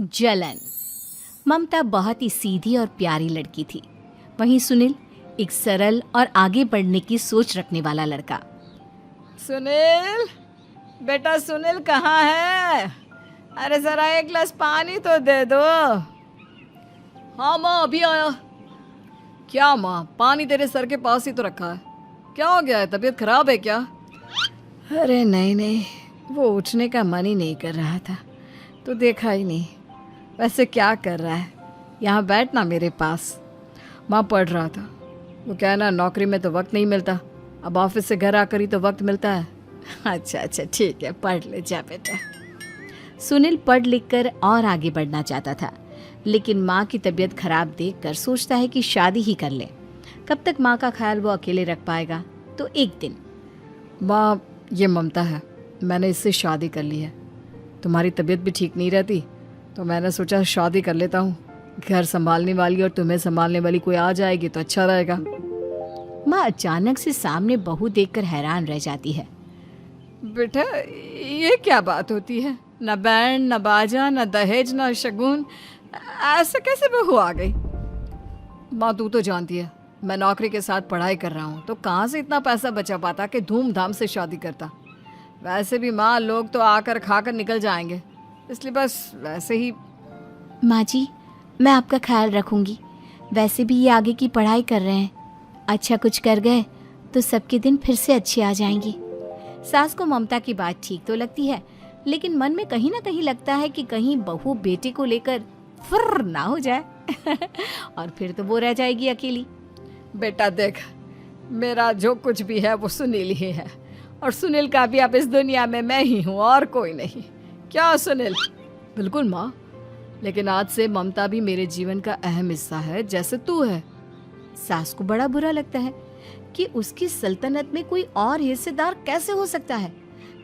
जलन। ममता बहुत ही सीधी और प्यारी लड़की थी, वहीं सुनील एक सरल और आगे बढ़ने की सोच रखने वाला लड़का। सुनील, बेटा सुनील कहाँ है? अरे जरा एक गिलास पानी तो दे दो। हाँ माँ, अभी आया। क्या माँ, पानी तेरे सर के पास ही तो रखा है, क्या हो गया है? तबीयत खराब है क्या? अरे नहीं नहीं, वो उठने का मन ही नहीं कर रहा था, तो देखा ही नहीं। वैसे क्या कर रहा है? यहाँ बैठ ना मेरे पास। माँ पढ़ रहा था। वो क्या है ना, नौकरी में तो वक्त नहीं मिलता, अब ऑफिस से घर आकर ही तो वक्त मिलता है। अच्छा अच्छा ठीक है, पढ़ ले जा बेटा। सुनील पढ़ लिख कर और आगे बढ़ना चाहता था, लेकिन माँ की तबीयत खराब देखकर सोचता है कि शादी ही कर ले। कब तक माँ का ख्याल वो अकेले रख पाएगा? तो एक दिन, माँ ये ममता है, मैंने इससे शादी कर ली है। तुम्हारी तबीयत भी ठीक नहीं रहती, तो मैंने सोचा शादी कर लेता हूँ। घर संभालने वाली और तुम्हें संभालने वाली कोई आ जाएगी तो अच्छा रहेगा। माँ अचानक से सामने बहू देखकर हैरान रह जाती है। बेटा ये क्या बात होती है? न बैंड, न बाजा, न दहेज, न शगुन, ऐसे कैसे बहू आ गई? माँ तू तो जानती है, मैं नौकरी के साथ पढ़ाई कर रहा हूँ, तो कहाँ से इतना पैसा बचा पाता कि धूमधाम से शादी करता। वैसे भी माँ, लोग तो आकर खाकर निकल जाएंगे, इसलिए बस वैसे ही। माँ जी, मैं आपका ख्याल रखूंगी। वैसे भी ये आगे की पढ़ाई कर रहे हैं, अच्छा कुछ कर गए तो सबके दिन फिर से अच्छे आ जाएंगे। सास को ममता की बात ठीक तो लगती है, लेकिन मन में कहीं ना कहीं लगता है कि कहीं बहू बेटे को लेकर फुर्र ना हो जाए और फिर तो वो रह जाएगी अकेली। बेटा देख, मेरा जो कुछ भी है वो सुनील ही है, और सुनील का भी अब इस दुनिया में मैं ही हूँ और कोई नहीं। क्या सुनील? बिल्कुल माँ, लेकिन आज से ममता भी मेरे जीवन का अहम हिस्सा है, जैसे तू है। सास को बड़ा बुरा लगता है कि उसकी सल्तनत में कोई और हिस्सेदार कैसे हो सकता है।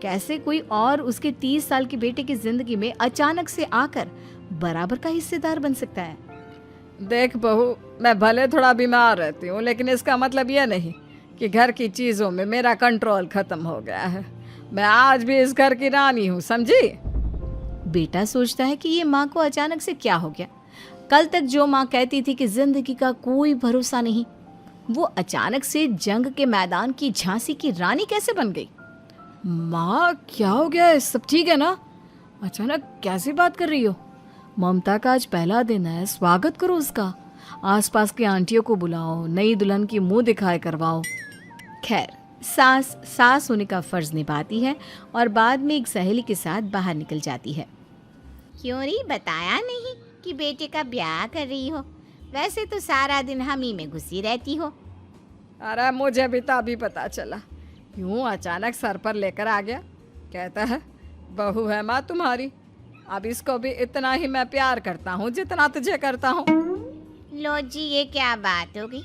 कैसे कोई और उसके 30 साल के बेटे की जिंदगी में अचानक से आकर बराबर का हिस्सेदार बन सकता है। देख बहू, मैं भले थोड़ा बीमार रहती हूँ, लेकिन इसका मतलब यह नहीं कि घर की चीज़ों में मेरा कंट्रोल खत्म हो गया है। मैं आज भी इस घर की रानी हूँ, समझी? बेटा सोचता है कि ये माँ को अचानक से क्या हो गया। कल तक जो माँ कहती थी कि जिंदगी का कोई भरोसा नहीं, वो अचानक से जंग के मैदान की झांसी की रानी कैसे बन गई? माँ क्या हो गया है? सब ठीक है ना? अचानक कैसी बात कर रही हो? ममता का आज पहला दिन है, स्वागत करो उसका। आसपास की आंटियों को बुलाओ, नई दुल्हन की मुंह दिखाए करवाओ। खैर, सास होने का फर्ज निभाती है और बाद में एक सहेली के साथ बाहर निकल जाती है। क्यों री बताया नहीं कि बेटे का ब्याह कर रही हो? वैसे तो सारा दिन हम ही में घुसी रहती हो। अरे मुझे भी तो अभी पता चला, यूं अचानक सर पर लेकर आ गया। कहता है बहू है माँ तुम्हारी, अब इसको भी इतना ही मैं प्यार करता हूँ जितना तुझे करता हूँ। लो जी, ये क्या बात होगी?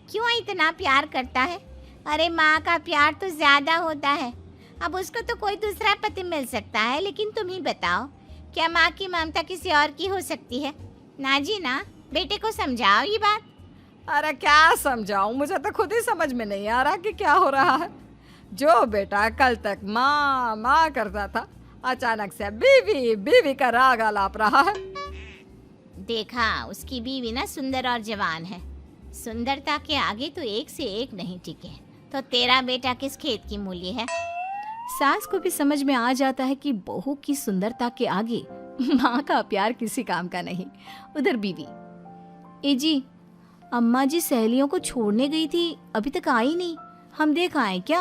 क्यों इतना प्यार करता है? अरे माँ का प्यार तो ज्यादा होता है। अब उसको तो कोई दूसरा पति मिल सकता है, लेकिन तुम ही बताओ, क्या माँ की ममता किसी और की हो सकती है? ना जी ना, बेटे को समझाओ ये बात। अरे क्या समझाऊं, मुझे तो खुद ही समझ में नहीं आ रहा कि क्या हो रहा है। जो बेटा कल तक माँ माँ करता था, अचानक से बीवी बीवी का राग आलाप रहा है। देखा, उसकी बीवी ना सुंदर और जवान है। सुंदरता के आगे तो एक से एक नहीं टिके, तो तेरा बेटा किस खेत की मूली है? सास को भी समझ में आ जाता है कि बहू की सुंदरता के आगे माँ का प्यार किसी काम का नहीं। उधर बीवी, ए जी, अम्मा जी सहेलियों को छोड़ने गई थी, अभी तक आई नहीं, हम देख आए क्या?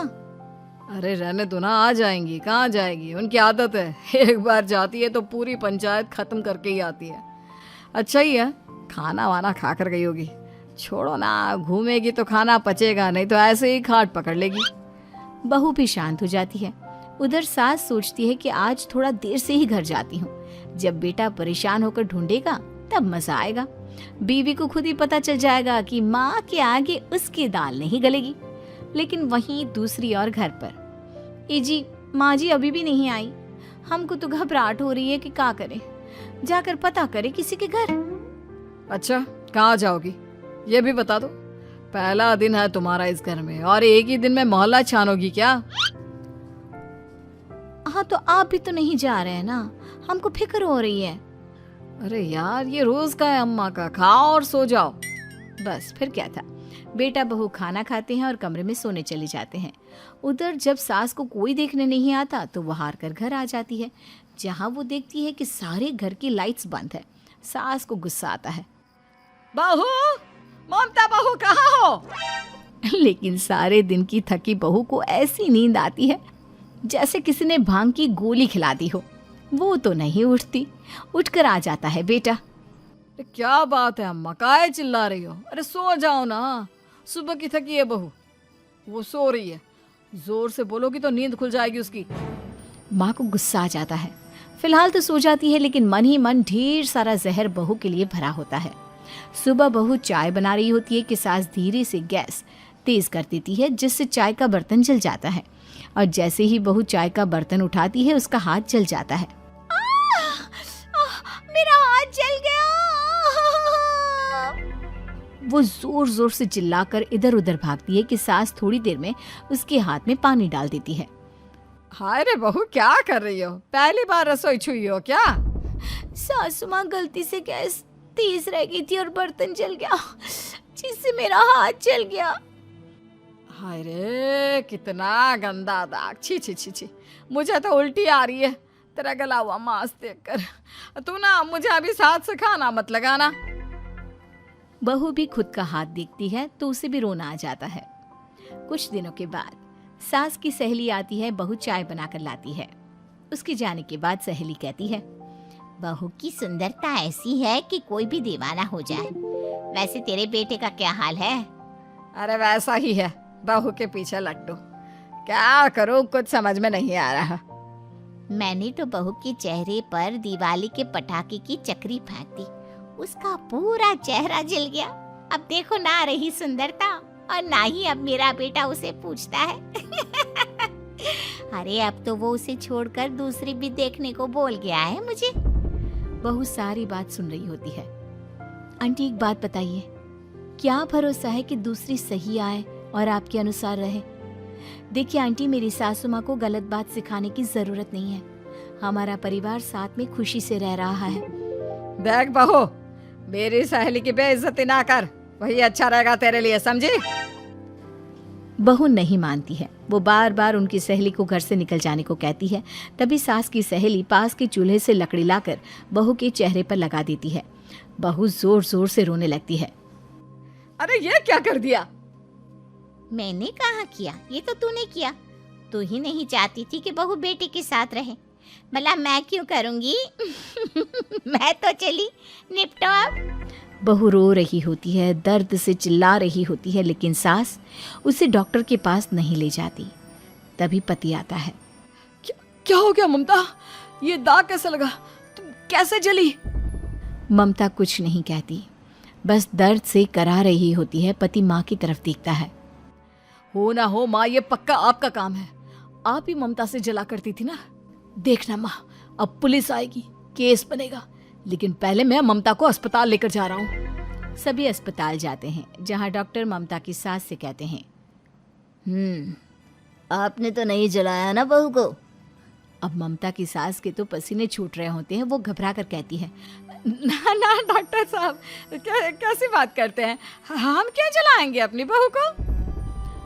अरे रहने दो ना, आ जाएंगी। कहाँ जाएगी, उनकी आदत है, एक बार जाती है तो पूरी पंचायत खत्म करके ही आती है। अच्छा ही है, खाना वाना खा कर गई होगी। छोड़ो ना, घूमेगी तो खाना पचेगा, नहीं तो ऐसे ही खाट पकड़ लेगी। बहू भी शांत हो जाती है। उधर सास सोचती है कि आज थोड़ा देर से ही घर जाती हूँ, जब बेटा परेशान होकर ढूंढेगा तब मजा आएगा। बीवी को खुद ही पता चल जाएगा कि माँ के आगे उसकी दाल नहीं गलेगी। लेकिन वहीं दूसरी ओर घर पर, ए जी, माँ जी अभी भी नहीं आई, हमको तो घबराहट हो रही है कि क्या करें, जाकर पता करे किसी के घर। अच्छा, कहाँ जाओगी ये भी बता दो। पहला दिन है तुम्हारा इस घर में और एक ही दिन में मोहल्ला छानोगी क्या? हाँ, तो आप भी तो नहीं जा रहे हैं ना, हमको फिक्र हो रही है। अरे यार, ये रोज का है अम्मा का, खाओ और सो जाओ। बस फिर क्या था। बेटा बहू खाना खाते हैं और कमरे में सोने चले जाते हैं। उधर जब सास को कोई देखने नहीं आता तो वो हार कर घर आ जाती है, जहाँ वो देखती है कि सारे घर की लाइट्स बंद है। सास को गुस्सा आता है। बहू, ममता बहू कहाँ हो? लेकिन सारे दिन की थकी बहू को ऐसी नींद आती है जैसे किसी ने भांग की गोली खिला दी हो। वो तो नहीं उठती। उठकर आ जाता है बेटा। अरे क्या बात है अम्मा, काहे चिल्ला रही हो? अरे सो जाओ ना, सुबह की थकी है बहू, वो सो रही है। जोर से बोलोगी तो नींद खुल जाएगी उसकी। माँ को गुस्सा आ जाता है। फिलहाल तो सो जाती है, लेकिन मन ही मन ढेर सारा जहर बहू के लिए भरा होता है। सुबह बहू चाय बना रही होती है कि सास धीरे से गैस तेज कर देती है, जिससे चाय का बर्तन जल जाता है। और जैसे ही बहू चाय का बर्तन उठाती है उसका हाथ जल जाता है। मेरा हाथ जल गया। वो जोर जोर से चिल्लाकर इधर उधर भागती है कि सास थोड़ी देर में उसके हाथ में पानी डाल देती है। हाय रे बहू, क्या कर रही हो? पहली बार रसोई छुई हो क्या? सासू माँ गलती से गैस तेज रह गई थी और बर्तन जल गया, जिससे मेरा हाथ जल गया। हाय रे, कितना गंदा दाग। छी छी छी छी, मुझे तो उल्टी आ रही है तेरा गला हुआ मांस देखकर। तू ना मुझे अभी साथ से खाना मत लगाना। बहू भी खुद का हाथ देखती है तो उसे भी रोना आ जाता है। कुछ दिनों के बाद सास की सहेली आती है, बहू चाय बनाकर लाती है। उसके जाने के बाद सहेली कहती है, बहू की सुंदरता ऐसी है कि कोई भी दीवाना हो जाए। वैसे तेरे बेटे का क्या हाल है? अरे वैसा ही है, बहू के पीछे लट्टू। क्या करूं, कुछ समझ में नहीं आ रहा। मैंने तो बहू के चेहरे पर दिवाली के पटाखे की चक्री फेंक दी, उसका पूरा चेहरा जल गया। अब देखो ना रही सुंदरता, और ना ही अब मेरा बेटा उसे पूछता है। अरे अब तो वो उसे छोड़कर दूसरी भी देखने को बोल गया है मुझे। बहू सारी बात सुन रही होती है। आंटी एक बात बताइए, क्या भरोसा है कि दूसरी सही आए और आपके अनुसार रहे? देखिए आंटी, मेरी सासू माँ को गलत बात सिखाने की जरूरत नहीं है। हमारा परिवार साथ में खुशी से रह रहा है। देख बहू, मेरी सहेली की बेइज्जती ना कर, वही अच्छा रहेगा तेरे लिए, समझी? बहू नहीं मानती है। वो बार बार उनकी सहेली को घर से निकल जाने को कहती है। तभी सास की सहेली पास के चूल्हे से लकड़ी लाकर बहू के चेहरे पर लगा देती है। बहू जोर जोर से रोने लगती है। अरे ये क्या कर दिया? मैंने कहा किया, ये तो तूने किया। तू ही नहीं चाहती थी कि बहू बेटे के साथ रहे, भला मैं क्यों करूंगी? मैं तो चली, निपटो अब। बहू रो रही होती है, दर्द से चिल्ला रही होती है, लेकिन सास उसे डॉक्टर के पास नहीं ले जाती। तभी पति आता है। क्या हो गया ममता? ये दाग कैसे लगा? तुम कैसे जली? ममता कुछ नहीं कहती, बस दर्द से करा रही होती है। पति माँ की तरफ देखता है। हो ना हो माँ, ये पक्का आपका काम है। आप ही ममता से जला करती थी ना। देखना माँ, अब पुलिस आएगी, केस बनेगा, लेकिन पहले मैं ममता को अस्पताल लेकर जा रहा हूँ। सभी अस्पताल जाते हैं, जहाँ डॉक्टर ममता की सास से कहते हैं, आपने तो नहीं जलाया ना बहू को? अब ममता की सास के तो पसीने छूट रहे होते हैं। वो घबरा कर कहती है, ना ना डॉक्टर साहब, कैसी बात करते हैं? हम क्या जलाएंगे अपनी बहू को?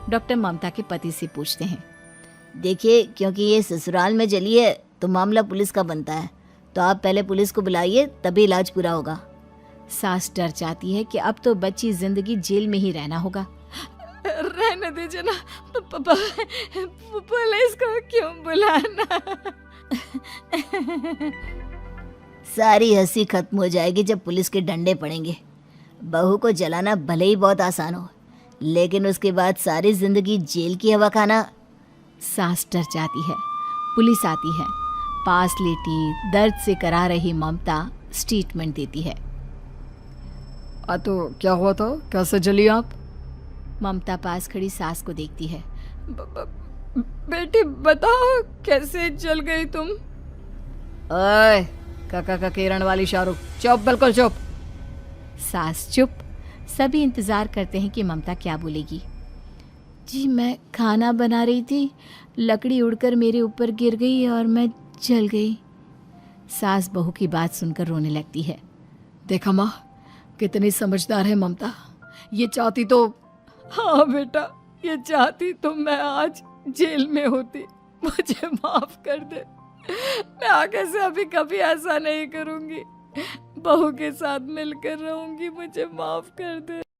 डॉक्टर ममता के पति से पूछते हैं। देखिए, क्योंकि ये ससुराल में जली है तो मामला पुलिस का बनता है, तो आप पहले पुलिस को बुलाइए, तभी इलाज पूरा होगा। सास डर जाती है कि अब तो बच्ची जिंदगी जेल में ही रहना होगा। रहने दीजिए ना, पुलिस को क्यों बुलाना? सारी हंसी खत्म हो जाएगी जब पुलिस के डंडे पड़ेंगे। बहू को जलाना भले ही बहुत आसान हो, लेकिन उसके बाद सारी जिंदगी जेल की हवा खाना। सास डर जाती है। पुलिस आती है। पास लेटी दर्द से करा रही ममता स्टेटमेंट देती है। तो क्या हुआ था? कैसे जली आप? ममता पास खड़ी सास को देखती है। बेटी बताओ, कैसे जल गई तुम? ओए, काका का किरण वाली शाहरुख, चुप, बिल्कुल चुप। सास चुप। सभी इंतजार करते हैं कि ममता क्या बोलेगी। जी मैं खाना बना रही थी, लकड़ी उड़कर मेरे ऊपर गिर गई और मैं जल गई। सास बहू की बात सुनकर रोने लगती है। देखा माँ, कितनी समझदार है ममता। ये चाहती तो, हाँ बेटा, ये चाहती तो मैं आज जेल में होती। मुझे माफ कर दे। मैं आगे से अभी कभी ऐसा नहीं करूंगी। बहू के साथ मिलकर रहूंगी। मुझे माफ कर दे।